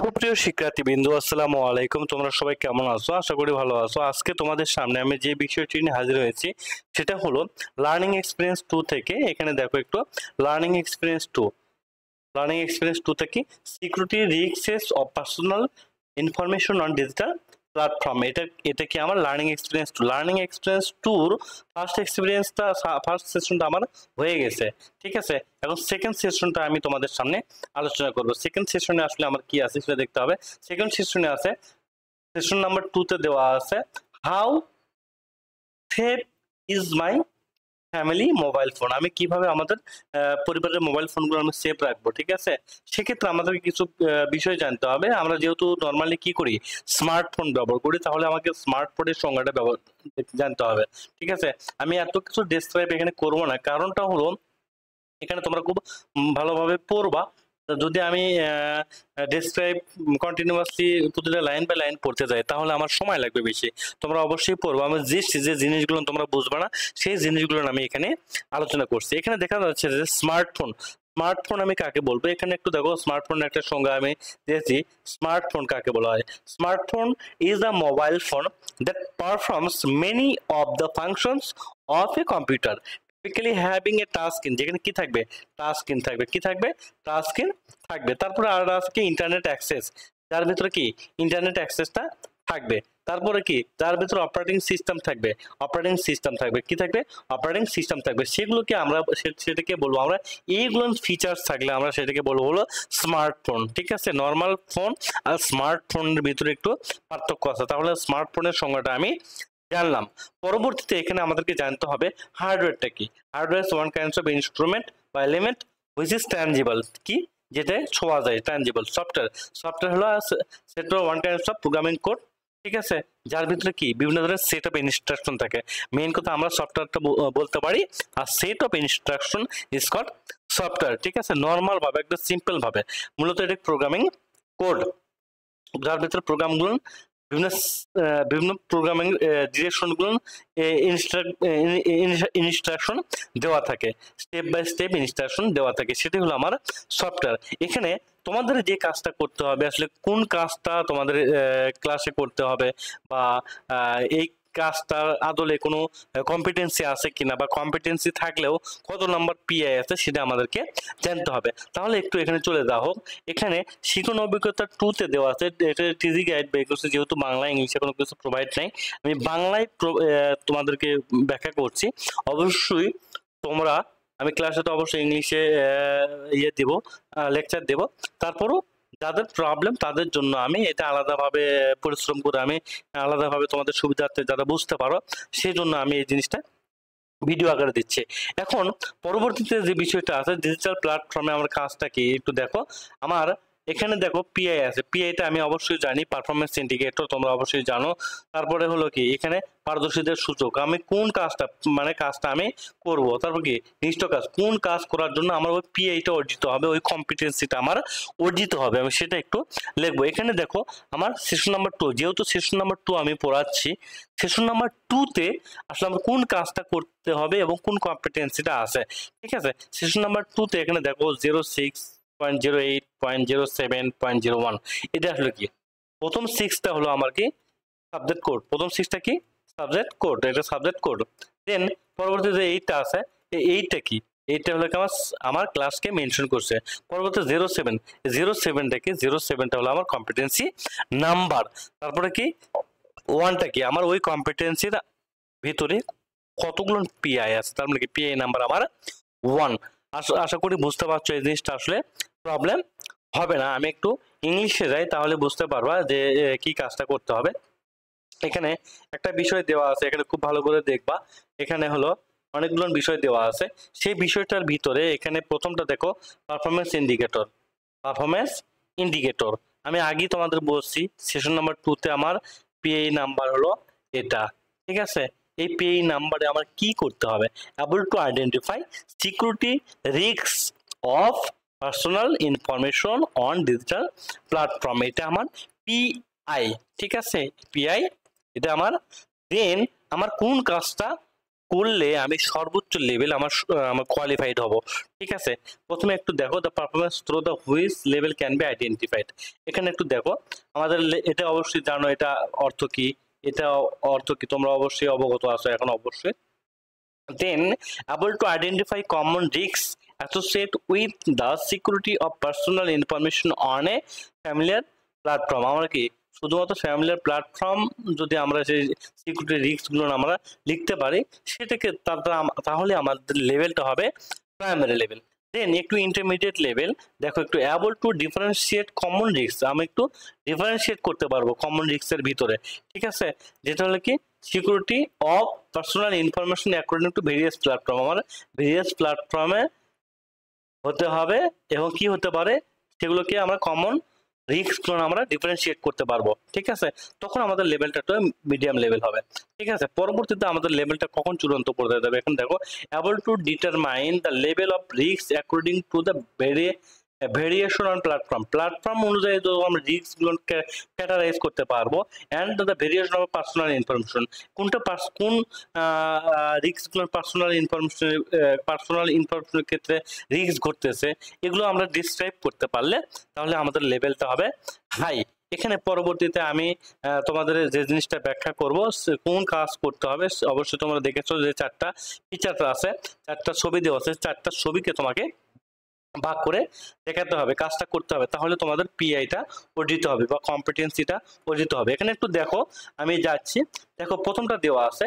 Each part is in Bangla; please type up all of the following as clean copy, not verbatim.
সুপ্রিয় শিক্ষার্থীবৃন্দ, আসসালামু আলাইকুম। তোমরা সবাই কেমন আছো? আশা করি ভালো আছো। আজকে তোমাদের সামনে আমি যে বিষয়টি নিয়ে হাজির হয়েছি সেটা হলো লার্নিং এক্সপিরিয়েন্স 2 থেকে। এখানে দেখো একটু লার্নিং এক্সপিরিয়েন্স 2। লার্নিং এক্সপিরিয়েন্স 2 থেকে security risks of personal information on digital platform. এটা কি আমার learning experience 2। Learning experience 2 first সেশনটা আমার হয়ে গেছে, ঠিক আছে। এখন সেকেন্ড সেশনটা আমি তোমাদের সামনে আলোচনা করব। সেকেন্ড সেশনে আসলে আমার কি আছে সেটা দেখতে হবে। সেকেন্ড সেশনে আছে, সেশন নাম্বার 2 তে দেওয়া আছে how safe is my family mobile phone. আমি কিভাবে আমাদের পরিবারের মোবাইল ফোনগুলো আমি সেফ রাখবো, ঠিক আছে। সেক্ষেত্রে আমাদেরকে কিছু বিষয় জানতে হবে। আমরা যেহেতু নর্মালি কি করি, স্মার্টফোন ব্যবহার করি, তাহলে আমাকে স্মার্টফোনের সংজ্ঞাটা জানতে হবে, ঠিক আছে। আমি এত কিছু ডেসক্রাইব এখানে করবো না, কারণটা হলো এখানে তোমরা খুব ভালোভাবে পড়বা। যদি আমি ডেসক্রাইব কন্টিনিউয়াসলি প্রতিটা লাইন বাই লাইন পড়তে যাই তাহলে আমার সময় লাগবে বেশি। তোমরা অবশ্যই পড়বো। আমার যে জিনিসগুলো তোমরা বুঝবে না সেই জিনিসগুলো আমি এখানে আলোচনা করছি। এখানে দেখা যাচ্ছে যে স্মার্টফোন, স্মার্টফোন আমি কাকে বলবো, এখানে একটু দেখো স্মার্টফোন একটা সংজ্ঞা আমি দিয়েছি। স্মার্টফোন কাকে বলা হয়? Smartphone is a mobile phone that performs many of the functions of a computer typically having a touch screen. যেখানে কি থাকবে? টাচ স্ক্রিন থাকবে। কি থাকবে? টাচ স্ক্রিন থাকবে। তারপরে আর আছে কি ইন্টারনেট অ্যাক্সেস, যার ভিতরে কি ইন্টারনেট অ্যাক্সেসটা থাকবে। তারপরে কি যার ভিতরে অপারেটিং সিস্টেম থাকবে, অপারেটিং সিস্টেম থাকবে। কি থাকবে? অপারেটিং সিস্টেম থাকবে। সেগুলোকে আমরা সেটাকে বলবো আমরা, এইগুলো ফিচার্স থাকলে আমরা সেটাকে বলবো হলো স্মার্টফোন, ঠিক আছে। নর্মাল ফোন আর স্মার্টফোনের ভিতরে একটু পার্থক্য আছে। তাহলে স্মার্টফোনের সংজ্ঞাটা আমি জানলাম। পরবর্তীতে এখানে আমাদেরকে জানতে হবে হার্ডওয়্যারটা কি। Hardware is one kinds of instrument বা এলিমেন্ট হুইচ ইজ ট্যানজিবল, কি যেটা ছোঁয়া যায়, ট্যানজিবল। সফটওয়্যার, সফটওয়্যার হলো set one kinds of programming code, ঠিক আছে, যার ভিতরে কি বিভিন্ন ধরনের সেট অফ ইনস্ট্রাকশন থাকে। মেইন কথা আমরা সফটওয়্যারটা বলতে পারি, আর set of instruction is called software, ঠিক আছে। নর্মাল ভাবে একদম সিম্পল ভাবে মূলত এটা প্রোগ্রামিং কোড, যার ভিতরে প্রোগ্রামগুলো বিভিন্ন বিভিন্ন প্রোগ্রামিং ডিরেকশনগুলো ইনস্ট্রাকশন দেওয়া থাকে, স্টেপ বাই স্টেপ ইনস্ট্রাকশন দেওয়া থাকে। সেটি হলো আমার সফটওয়্যার। এখানে তোমাদের যে কাজটা করতে হবে, আসলে কোন কাজটা তোমাদের ক্লাসে করতে হবে, বা এই কাজটার আদলে কোনো কম্পিটেন্সি আছে কিনা, বা কম্পিটেন্সি থাকলেও কত নাম্বার পিআই আছে সেটা আমাদেরকে জানতে হবে। তাহলে একটু এখানে চলে যাওয়া হোক। এখানে শিখন অভিজ্ঞতা 2 তে দেওয়া আছে, এটা টিজি গাইড বের করছে, যেহেতু বাংলা ইংলিশে কোনো কিছু প্রোভাইড নাই, আমি বাংলায় তোমাদেরকে ব্যাখ্যা করছি। অবশ্যই তোমরা, আমি ক্লাসে তো অবশ্যই ইংলিশে ইয়ে দেব, লেকচার দেব। তারপরও যাদের প্রবলেম তাদের জন্য আমি এটা আলাদাভাবে পরিশ্রম করে আমি আলাদাভাবে তোমাদের সুবিধার্থে যারা বুঝতে পারো সেই জন্য আমি এই জিনিসটা ভিডিও আকারে দিচ্ছে। এখন পরবর্তীতে যে বিষয়টা আছে, ডিজিটাল প্ল্যাটফর্মে আমার কাজটা কি একটু দেখো। আমার এখানে দেখো পিআই আছে, পিআইটা আমি অবশ্যই জানি, পারফরমেন্স ইন্ডিকেটর, তোমরা অবশ্যই জানো। তারপরে হলো কি এখানে পারদর্শীদের সূচক, আমি কোন কাজটা মানে কাজটা আমি করব। তারপর কি নিষ্ঠ কাজ, কোন কাজ করার জন্য আমার ওই পিআইটা অর্জিত হবে, ওই কম্পিটেন্সিটা আমার অর্জিত হবে, আমি সেটা একটু লিখবো। এখানে দেখো আমার সেশন নাম্বার 2, যেহেতু সেশন নাম্বার 2 আমি পড়াচ্ছি, সেশন নাম্বার 2 তে আসলে আমার কোন কাজটা করতে হবে এবং কোন কম্পিটেন্সিটা আছে, ঠিক আছে। সেশন নাম্বার 2 তে এখানে দেখো 06.08.07.01, এটা আসলে কি প্রথম 6টা হলো আমার কি সাবজেক্ট কোড। প্রথম 6টা কি সাবজেক্ট কোড, এটা সাবজেক্ট কোড। দেন পরবর্তীতে 8টা আছে, এই 8টা কি, এইটা হলো আমার আমার ক্লাসকে মেনশন করছে। পরবর্তী 07টা হলো আমার কম্পিটেন্সি নাম্বার। তারপরে কি 1টা কি আমার ওই কম্পিটেন্সির ভিতরে কতগুলো পিআই আছে, তার মানে কি পিআই নাম্বার আমার 1। আশা করি বুঝতে পারছো এই জিনিসটা আসলে প্রবলেম হবে না। আমি একটু ইংলিশে যাই তাহলে বুঝতে পারবা যে কি কাজটা করতে হবে। এখানে একটা বিষয় দেওয়া আছে, এখানে খুব ভালো করে দেখবা। এখানে হলো অনেকগুলো বিষয় দেওয়া আছে, সেই বিষয়টার ভিতরে এখানে প্রথমটা দেখো পারফরমেন্স ইন্ডিকেটর। পারফরমেন্স ইন্ডিকেটর আমি আগেই তোমাদের বলছি, সেশন নাম্বার 2 তে আমার পিআই নাম্বার হলো এটা, ঠিক আছে। এই পিআই নাম্বারে আমার কি করতে হবে? Able to identify security risk of personal information on digital platform, এটা আমার পিআই, ঠিক আছে, পিআই এটা আমার। দেন আমার কোন কাজটা করলে আমি সর্বোচ্চ লেভেল আমার কোয়ালিফাইড হব। ঠিক আছে, প্রথমে একটু দেখো the performance through the which level can be identified. এখানে একটু দেখো আমাদের এটা অবশ্যই জানো এটা অর্থ কি, এটা অর্থ কি তোমরা অবশ্যই অবগত আছো এখন অবশ্যই। দেন able to identify common risks associated with the security of personal information on a familiar platform। আমরা কি শুধুমাত্র ফ্যামিলিয়ার প্ল্যাটফর্ম যদি আমরা সেই সিকিউরিটি রিস্ক গুলো আমরা লিখতে পারি সেটাকে তাহলে আমাদের লেভেলটা হবে প্রাইমারি লেভেল। দেন একটু ইন্টারমিডিয়েট লেভেল দেখো একটু able to differentiate common risk, আমি একটু ডিফারেন্সিয়েট করতে পারবো কমন রিস্কের ভিতরে। ঠিক আছে, যেটা হলো কি security of personal information according to various platform, আমার ভেরিয়াস প্ল্যাটফর্মে হতে হবে এবং কি হতে পারে সেগুলোকে আমরা কমন রিস্কগুলো আমরা ডিফারেন্সিয়েট করতে পারবো। ঠিক আছে, তখন আমাদের লেভেলটা তো মিডিয়াম লেভেল হবে। ঠিক আছে, পরবর্তীতে আমাদের লেভেলটা কখন চূড়ান্ত পর্যায়ে যাবে এখন দেখো able to determine the level of risk according to the variation on platform অনুযায়ী তো আমরা রিস্কগুলোকে ক্যাটারাইজ করতে পারবো and the variation of personal information, কোন রিস্কগুলোর পার্সোনাল ইনফরমেশনের ক্ষেত্রে রিস্ক ঘটতেছে এগুলো আমরা ডিসক্রাইব করতে পারলে তাহলে আমাদের লেভেলটা হবে হাই। এখানে পরবর্তীতে আমি তোমাদের যে জিনিসটা ব্যাখ্যা করব কোন কাজ করতে হবে, অবশ্যই তোমরা দেখেছো যে চারটা ফিচার আছে, চারটা ছবি দেওয়া আছে, চারটা ছবিকে তোমাকে ভাগ করে দেখাতে হবে, কাজটা করতে হবে, তাহলে তোমাদের পিআইটা অর্জিত হবে বা কম্পিটেন্সিটা অর্জিত হবে। এখানে একটু দেখো আমি যাচ্ছি, দেখো প্রথমটা দেওয়া আছে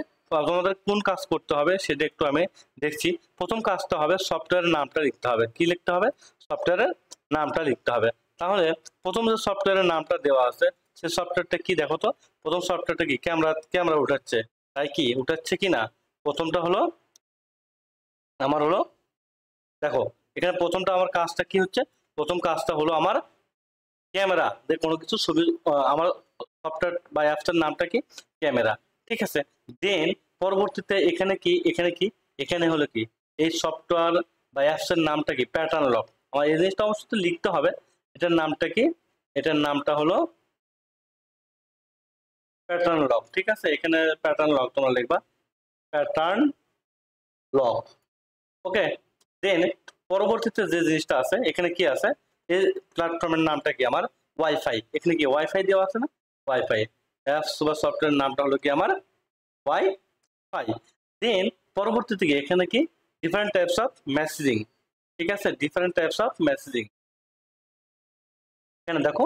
তোমাদের কোন কাজ করতে হবে সেটা একটু আমি দেখছি। প্রথম কাজটা হবে সফটওয়্যারের নামটা লিখতে হবে। কি লিখতে হবে? সফটওয়্যারের নামটা লিখতে হবে। তাহলে প্রথম যে সফটওয়্যারের নামটা দেওয়া আছে সেই সফটওয়্যারটা কি দেখো তো, প্রথম সফটওয়্যারটা কি ক্যামেরা উঠাচ্ছে, তাই কি উঠাচ্ছে কি না? প্রথমটা হলো আমার হলো দেখো এখানে প্রথমটা আমার কাজটা কি হচ্ছে, প্রথম কাজটা হলো আমার ক্যামেরা যে কোনো কিছু ছবি আমার সফটওয়্যার বা অ্যাপসের নামটা কি ক্যামেরা। ঠিক আছে, দেন পরবর্তীতে এখানে হলো কি এই সফটওয়্যার বা অ্যাপসের নামটা কি প্যাটার্ন লক। আমার এই জিনিসটা অবশ্যই লিখতে হবে, এটার নামটা কি, এটার নামটা হলো প্যাটার্ন লক। ঠিক আছে, এখানে প্যাটার্ন লক তোমরা লিখবা প্যাটার্ন লক। ওকে, দেন পরবর্তীতে যে জিনিসটা আছে এখানে কি আছে, এই প্ল্যাটফর্মের নামটা কি আমার ওয়াইফাই, এখানে কি ওয়াইফাই দেওয়া আছে না, ওয়াইফাই অ্যাপস বা সফটওয়্যার নামটা হলো কি আমার ওয়াইফাই। দেন পরবর্তীতে কি এখানে কি ডিফারেন্ট টাইপস অফ মেসেজিং। ঠিক আছে, ডিফারেন্ট টাইপস অফ মেসেজিং, এখানে দেখো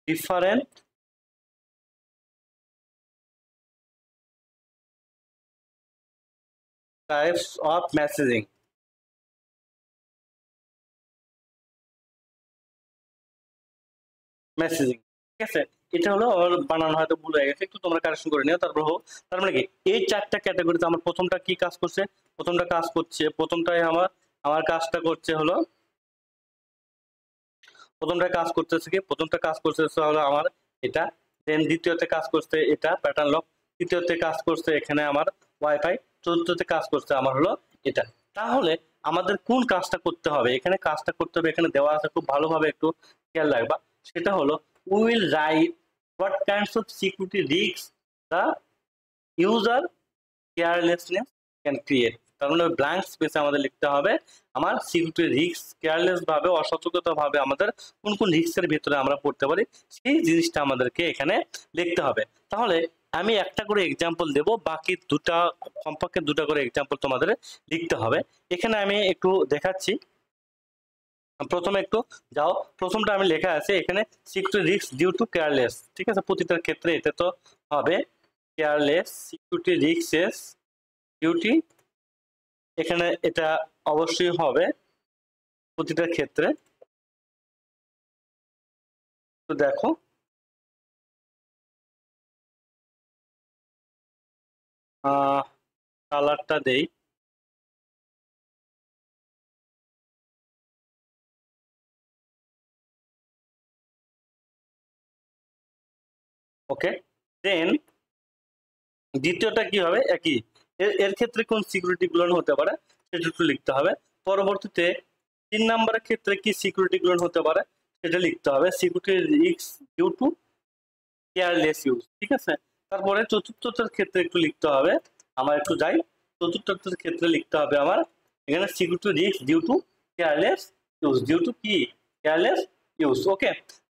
different types of messaging. Messaging ঠিক আছে, এটা হলো আমার বানানো হয়তো ভুল হয়ে গেছে, একটু তোমরা কারেকশন করে নিও। তারপর হোক তার মানে কি এই চারটা ক্যাটাগরিতে আমার প্রথমটা কি কাজ করছে, প্রথমটাই আমার কাজটা করছে হলো প্রথমটা কাজ করতেছে হলো আমার এটা। দেন দ্বিতীয়তে কাজ করছে এটা প্যাটার্ন লক, তৃতীয়তে কাজ করছে এখানে আমার ওয়াইফাই, চতুর্থতে কাজ করছে আমার হলো এটা। তাহলে আমাদের কোন কাজটা করতে হবে, এখানে কাজটা করতে হবে, এখানে দেওয়া আছে খুব ভালোভাবে একটু খেয়াল রাখবা। সেটা হলো we will write what kinds of security risks the user carelessness can create। তার মানে ব্ল্যাঙ্ক স্পেসে আমাদের লিখতে হবে আমার সিকিউরিটি রিস্ক কেয়ারলেস ভাবে অসতর্কতা ভাবে আমাদের কোন কোন রিস্কের ভিতরে আমরা পড়তে পারি সেই জিনিসটা আমাদেরকে এখানে লিখতে হবে। তাহলে আমি একটা করে এক্সাম্পল দেব, বাকি কমপক্ষে দুটা করে এক্সাম্পল তোমাদের লিখতে হবে। এখানে আমি একটু দেখাচ্ছি, প্রথমে একটু যাও, প্রথমটা আমি লেখা আছে এখানে security risk due to careless. ঠিক আছে, প্রতিটার ক্ষেত্রে এটা তো হবে কেয়ারলেস সিকিউরিটি রিস্ক ডিউটি, এখানে এটা অবশ্যই হবে প্রতিটার ক্ষেত্রে। তো দেখো কালারটা দেই, ওকে। দেন দ্বিতীয়টা কি হবে একই, এর ক্ষেত্রে কোন সিকিউরিটি গুলো হতে পারে সেটা একটু লিখতে হবে। পরবর্তীতে 3 নম্বরের ক্ষেত্রে কি সিকিউরিটি গুলো হতে পারে সেটা লিখতে হবে, security risk due to careless use. ঠিক আছে, তারপরে চতুর্থটার ক্ষেত্রে একটু লিখতে হবে, আমার একটু যাই চতুর্থ ক্ষেত্রে লিখতে হবে আমার এখানে security risk due to careless use, due to কি কেয়ারলেস ইউজ। ওকে,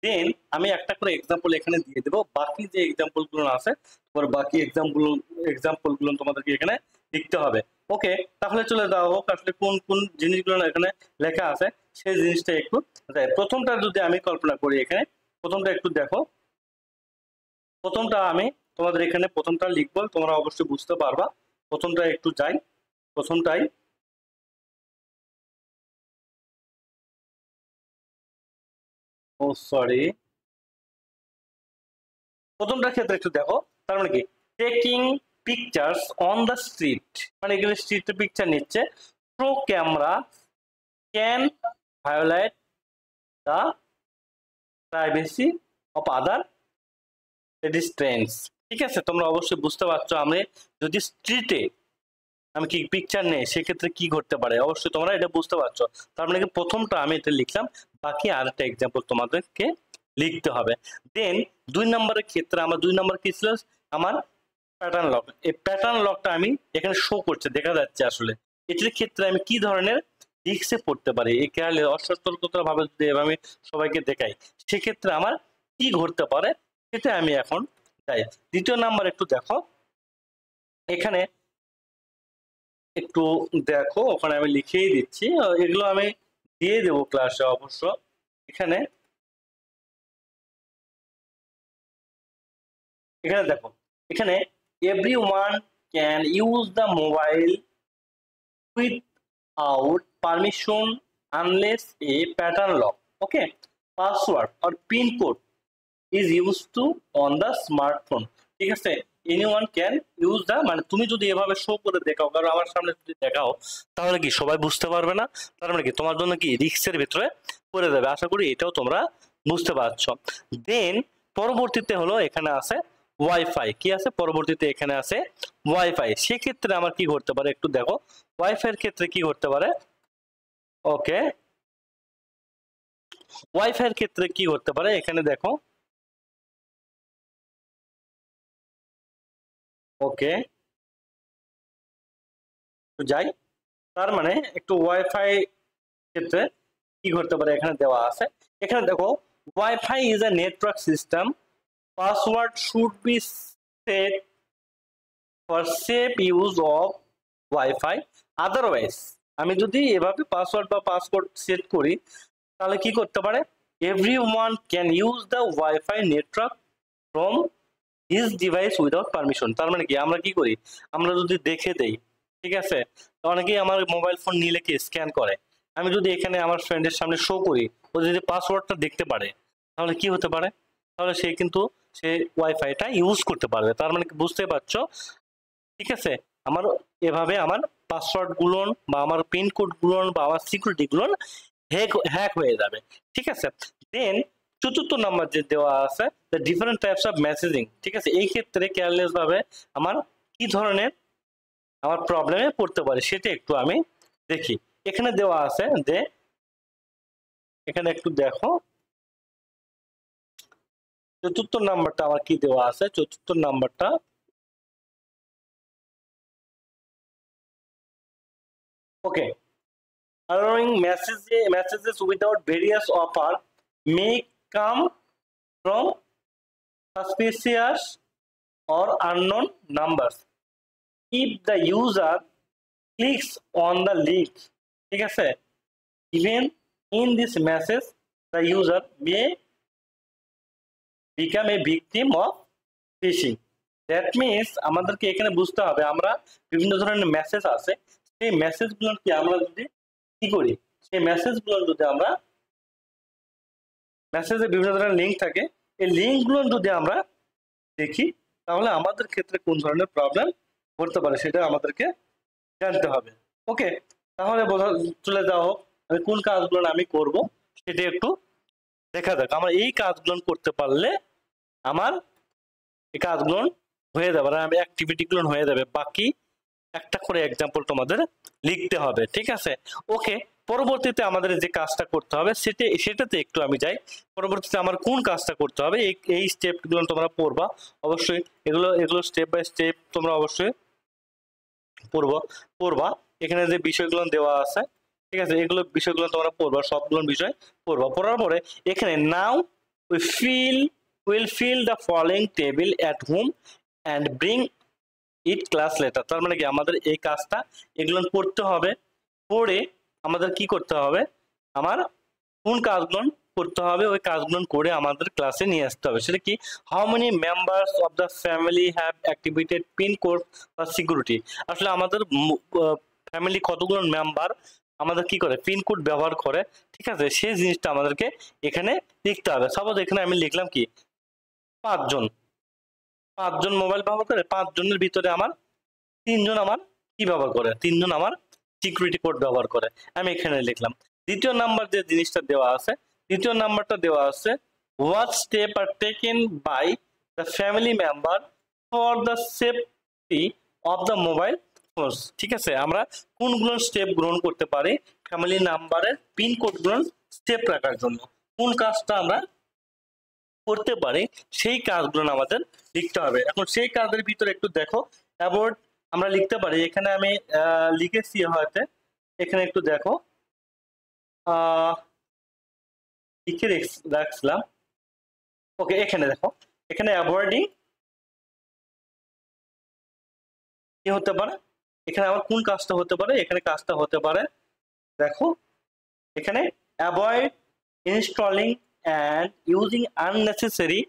দেন আমি একটা করে এক্সাম্পল এখানে দিয়ে দেবো, বাকি যে এক্সাম্পল গুলো আছে তোমার বাকি এক্সাম্পল গুলো তোমাদেরকে এখানে লিখতে হবে। ওকে, তাহলে চলে যাওয়া হোক আসলে কোন কোন জিনিসগুলো এখানে লেখা আছে সেই জিনিসটা একটু। প্রথমটা যদি আমি কল্পনা করি এখানে, প্রথমটা একটু দেখো, প্রথমটা আমি তোমাদের এখানে প্রথমটা লিখবো, তোমরা অবশ্যই বুঝতে পারবা। প্রথমটা একটু যাই, প্রথমটাই ও সরি, প্রথমটার ক্ষেত্রে একটু দেখো, তার মানে কি taking pictures on the street, মানে এখানে স্ট্রিটে পিকচার নিচ্ছে, through camera can violate the privacy of other pedestrians. ঠিক আছে, তোমরা অবশ্যই বুঝতে পারছো আমি যদি স্ট্রিটে আমি কি পিকচার নেই সেক্ষেত্রে কি ঘটতে পারে, অবশ্যই তোমরা এটা বুঝতে পারছো। তার মানে কি প্রথমটা আমি এটা লিখলাম, বাকি আরেকটা এক্সাম্পল তোমাদেরকে লিখতে হবে। দেন 2 নম্বরের ক্ষেত্রে আমার 2 নম্বর কি ছিল, আমার প্যাটার্ন লক। এই প্যাটার্ন লকটা আমি এখানে শো করছে, দেখা যাচ্ছে আসলে এটির ক্ষেত্রে আমি কি ধরনের রিস্কে পড়তে পারি, এই কেয়ারলে অসতর্কতা ভাবে যদি আমি সবাইকে দেখাই সেক্ষেত্রে আমার কি ঘটতে পারে সেটা আমি এখন চাই। দ্বিতীয় নাম্বার একটু দেখো, এখানে একটু দেখো, ওখানে আমি লিখেই দিচ্ছি, এগুলো আমি দিয়ে দেবো ক্লাসে অবশ্য। এখানে এখানে দেখো, এখানে everyone can use the mobile without permission unless A pattern lock, okay, password or pin code is use to on the smartphone. ঠিক আছে, এনিওয়ান ক্যান ইউজ দ্য, মানে তুমি যদি এভাবে শো করে দেখাও, কারণ আমার সামনে যদি দেখাও তাহলে কি সবাই বুঝতে পারবে না, তার মানে কি তোমার জন্য কি রিস্কের ভিতরে পড়ে যাবে। আশা করি এটাও তোমরা বুঝতে পারছো। দেন পরবর্তীতে হলো এখানে আছে ওয়াইফাই, কি আছে পরবর্তীতে এখানে আছে ওয়াইফাই, সেক্ষেত্রে আমার কি করতে পারে একটু দেখো, ওয়াইফাই এর ক্ষেত্রে কি করতে পারে। ওকে, ওয়াইফাই এর ক্ষেত্রে কি করতে পারে এখানে দেখো, ওকে যাই, তার মানে একটু ওয়াইফাই ক্ষেত্রে কি করতে পারে এখানে দেওয়া আছে। এখানে দেখো, wifi is a network system, password should be set for safe use of wifi, otherwise আমি যদি এভাবে পাসওয়ার্ড বা পাসওয়ার্ড সেট করি তাহলে কি করতে পারে, everyone can use the wifi network from his device without permission. তার মানে কি আমরা কি করি, আমরা যদি দেখে দেই, ঠিক আছে, অনেকেই আমার মোবাইল ফোন নিলে কি স্ক্যান করে, আমি যদি এখানে আমার ফ্রেন্ডের সামনে শো করি, ও যদি পাসওয়ার্ডটা দেখতে পারে তাহলে কি হতে পারে, তাহলে সে কিন্তু সে ওয়াইফাইটা ইউজ করতে পারবে। তার মানে বুঝতে পারছো, ঠিক আছে, আমার এভাবে আমার পাসওয়ার্ড গুলো বা আমার পিন কোড গুলো বা আমার সিকিউরিটি গুলো হ্যাক হয়ে যাবে। ঠিক আছে, দেন চতুর্থ নাম্বার যে দেওয়া আছে the different types of messaging. ঠিক আছে, এই ক্ষেত্রে কেয়ারলেস ভাবে আমার কি ধরনের আমার প্রবলেমে পড়তে পারে সেটা একটু আমি দেখি। এখানে দেওয়া আছে যে, এখানে একটু দেখো চতুর্থ নাম্বারটা আমার কি দেওয়া আছে, চতুর্থ নাম্বারটা ওকে, allowing messages without various offer may come from suspicious or unknown numbers if the user clicks on the link। ঠিক আছে, even in this message the user may become a victim of phishing। That means আমাদেরকে এখানে বুঝতে হবে আমরা বিভিন্ন ধরনের মেসেজ আছে, সেই মেসেজগুলো কি আমরা যদি কি করি, সেই মেসেজগুলো যদি আমরা, মেসেজে বিভিন্ন ধরনের লিঙ্ক থাকে, এই লিঙ্কগুলো যদি আমরা দেখি তাহলে আমাদের ক্ষেত্রে কোন ধরনের প্রবলেম ঘটতে পারে সেটা আমাদেরকে জানতে হবে। ওকে, তাহলে চলে যাওয়া হোক, আমি কোন কাজগুলো আমি করব সেটা একটু দেখা যাক। আমার এই কাজগুলো করতে পারলে আমার এই কাজগুলো হয়ে যাবে, আমি অ্যাক্টিভিটি গুলো হয়ে যাবে, বাকি একটা করে এক্সাম্পল তোমাদের লিখতে হবে। ঠিক আছে, ওকে, পরবর্তীতে আমাদের যে কাজটা করতে হবে সেটাতে একটু আমি যাই। পরবর্তীতে আমার কোন কাজটা করতে হবে এই স্টেপ গুলো তোমরা পড়বা অবশ্যই, এগুলো স্টেপ বাই স্টেপ তোমরা অবশ্যই পড়বা। এখানে যে বিষয়গুলো দেওয়া আছে, ঠিক আছে, এগুলো বিষয়গুলো তোমরা পড়বা, সবগুলো বিষয় পড়বা। পড়ার পরে এখানে now we fill the following table at home and bring it class later. তার মানে কি আমাদের এই কাজটা এগুলো পড়তে হবে, পড়ে আমাদের কি করতে হবে, আমার কোন কাজগুলো করতে হবে ওই কাজগুলো করে আমাদের ক্লাসে নিয়ে আসতে হবে। সেটা কি, how many members of the family have activated pin code বা সিকিউরিটি। আসলে আমাদের ফ্যামিলি কতগুলো মেম্বার আমাদের কি করে পিন কোড ব্যবহার করে, ঠিক আছে, সেই জিনিসটা আমাদেরকে এখানে লিখতে হবে। সাপোজ এখানে আমি লিখলাম কি 5 জন মোবাইল ব্যবহার করে, 5 জনের ভিতরে আমার 3 জন আমার কি ব্যবহার করে, 3 জন আমার সিকিউরিটি কোড ব্যবহার করে, আমি এখানে লিখলাম। দ্বিতীয় নাম্বার যে জিনিসটা দেওয়া আছে, দ্বিতীয় নাম্বারটা দেওয়া আছে what step are taken by the family member for the safety of the mobile phones. ঠিক আছে, আমরা কোনগুলো স্টেপ গ্রহণ করতে পারি ফ্যামিলি নাম্বারের পিন কোডগুলো স্টেপ রাখার জন্য, কোন কাজটা আমরা করতে পারি সেই কাজগুলো আমাদের লিখতে হবে। এখন সেই কাজের ভিতরে একটু দেখো, অ্যাবাউট আমরা লিখতে পারি। এখানে আমি লিখেছি হয়তো, এখানে একটু দেখো, লিখে রাখছিলাম। ওকে, এখানে দেখো, এখানে অ্যাভয়েডিং কি হতে পারে, এখানে আমার কোন কাজটা হতে পারে, এখানে কাজটা হতে পারে দেখো, এখানে avoid installing and using unnecessary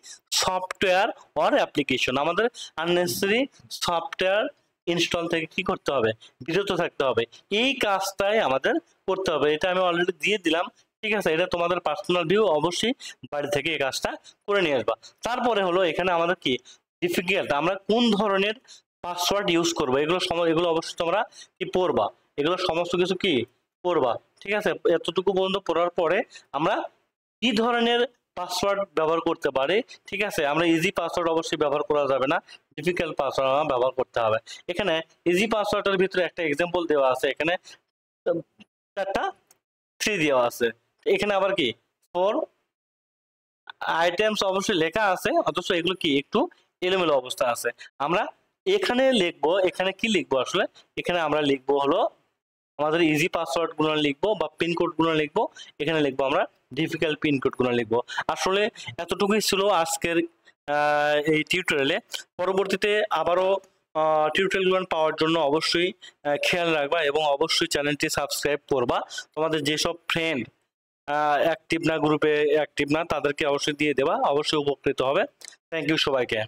software or application. আমাদের আননেসেসারি সফটওয়্যার ইনস্টল থেকে কি করতে হবে, বিরত থাকতে হবে। এই কাজটাই আমাদের করতে হবে। এটা আমি অলরেডি দিয়ে দিলাম, ঠিক আছে, এটা তোমাদের পার্সোনাল ভিউ, অবশ্যই বাড়ি থেকে এই কাজটা করে নিয়ে আসবা। তারপরে হলো এখানে আমাদের কি ডিফিকাল্ট, আমরা কোন ধরনের পাসওয়ার্ড ইউজ করবো, এগুলো অবশ্যই তোমরা কি পড়বা, এগুলো সমস্ত কিছু কি পড়বা। ঠিক আছে, এতটুকু পর্যন্ত পড়ার পরে আমরা কি ধরনের পাসওয়ার্ড ব্যবহার করতে পারি। ঠিক আছে, আমরা ইজি পাসওয়ার্ড অবশ্যই ব্যবহার করা যাবে না, ডিফিকাল্ট পাসওয়ার্ড ব্যবহার করতে হবে। এখানে ইজি পাসওয়ার্ডের ভিতরে একটা এক্সাম্পল দেওয়া আছে, এখানে 4টা 3 দেওয়া আছে। এখানে আবার কি 4 আইটেমস অবশ্যই লেখা আছে, অথচ এগুলো কি একটু এলোমেলো অবস্থা আছে। আমরা এখানে লিখবো, এখানে কি লিখবো আসলে, এখানে আমরা লিখবো হলো আমাদের ইজি পাসওয়ার্ড গুলো লিখবো বা পিন কোড গুলো লিখবো, এখানে লিখবো আমরা ডিফিকাল্ট পিন কোড গুলো লিখবো। আসলে এতটুকুই ছিল আজকের এই টিউটোরিয়ালে। পরবর্তীতে আবারও টিউটোরিয়াল গুলো পাওয়ার জন্য অবশ্যই খেয়াল রাখবা এবং অবশ্যই চ্যানেলটি সাবস্ক্রাইব করবা। তোমাদের যেসব ফ্রেন্ড অ্যাক্টিভ না, গ্রুপে অ্যাক্টিভ না, তাদেরকে অবশ্যই দিয়ে দেবা, অবশ্যই উপকৃত হবে। থ্যাংক ইউ সবাইকে।